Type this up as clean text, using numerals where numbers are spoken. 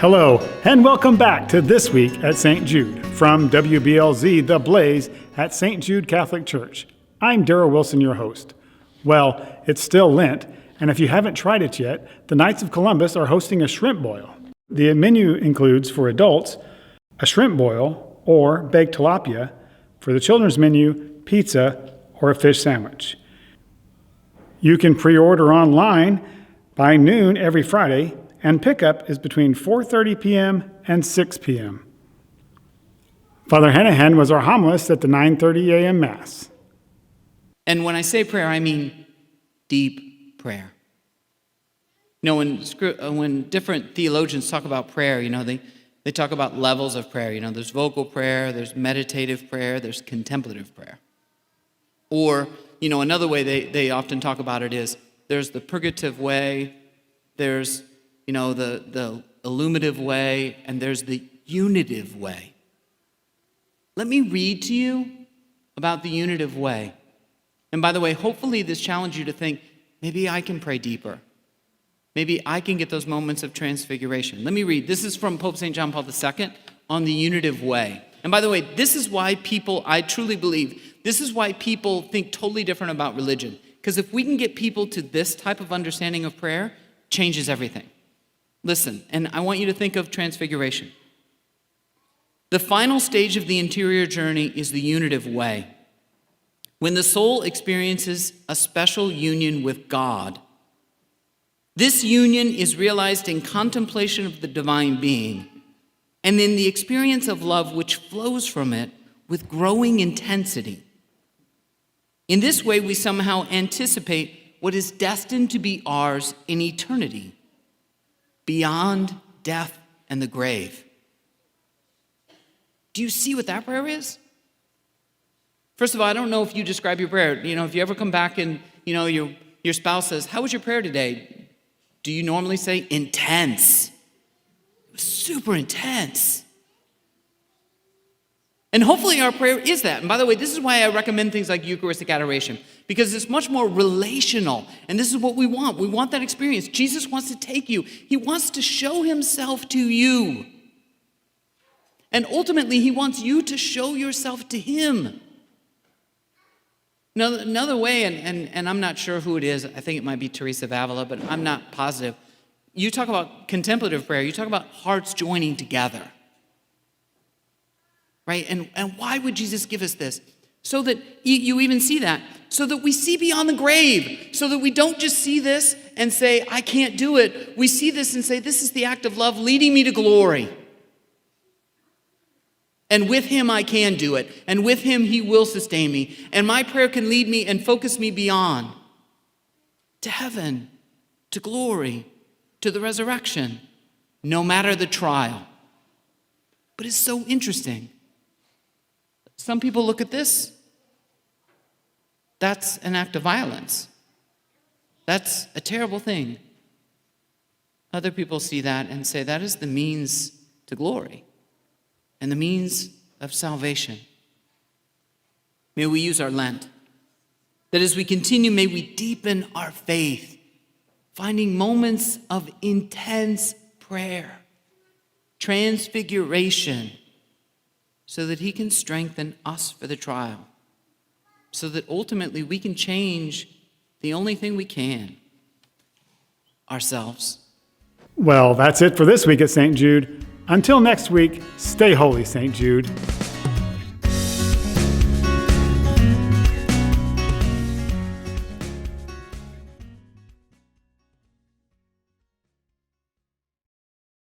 Hello, and welcome back to This Week at St. Jude from WBLZ The Blaze at St. Jude Catholic Church. I'm Darrell Wilson, your host. Well, it's still Lent, and if you haven't tried it yet, the Knights of Columbus are hosting a shrimp boil. The menu includes, for adults, a shrimp boil or baked tilapia. For the children's menu, pizza or a fish sandwich. You can pre-order online by noon every Friday, and pickup is between 4:30 p.m. and 6 p.m. Father Hanahan was our homilist at the 9:30 a.m. Mass. And when I say prayer, I mean deep prayer. You know, when different theologians talk about prayer, they talk about levels of prayer. You know, there's vocal prayer, there's meditative prayer, there's contemplative prayer. Or, another way they often talk about it is there's the purgative way, there's the illuminative way, and there's the unitive way. Let me read to you about the unitive way. And by the way, hopefully this challenged you to think, maybe I can pray deeper. Maybe I can get those moments of transfiguration. Let me read. This is from Pope St. John Paul II on the unitive way. And by the way, this is why I truly believe, this is why people think totally different about religion. Because if we can get people to this type of understanding of prayer, changes everything. Listen, and I want you to think of transfiguration. The final stage of the interior journey is the unitive way. When the soul experiences a special union with God, this union is realized in contemplation of the divine being and in the experience of love which flows from it with growing intensity. In this way, we somehow anticipate what is destined to be ours in eternity, beyond death and the grave. Do you see what that prayer is? First of all, I don't know if you describe your prayer. If you ever come back and, your spouse says, "How was your prayer today?" Do you normally say, "Intense"? It was super intense. And hopefully our prayer is that. And by the way, this is why I recommend things like Eucharistic adoration, because it's much more relational. And this is what we want. We want that experience. Jesus wants to take you. He wants to show himself to you. And ultimately, he wants you to show yourself to him. Now, another way, and I'm not sure who it is. I think it might be Teresa of Avila, but I'm not positive. You talk about contemplative prayer. You talk about hearts joining together. Right? And why would Jesus give us this? So that you even see that. So that we see beyond the grave. So that we don't just see this and say, "I can't do it." We see this and say, "This is the act of love leading me to glory. And with him I can do it. And with him he will sustain me. And my prayer can lead me and focus me beyond. To heaven, to glory, to the resurrection. No matter the trial." But it's so interesting. Some people look at this. That's an act of violence. That's a terrible thing. Other people see that and say that is the means to glory and the means of salvation. May we use our Lent. That as we continue, may we deepen our faith, finding moments of intense prayer, transfiguration, so that he can strengthen us for the trial, so that ultimately we can change the only thing we can, ourselves. Well, that's it for this week at St. Jude. Until next week, stay holy, St. Jude.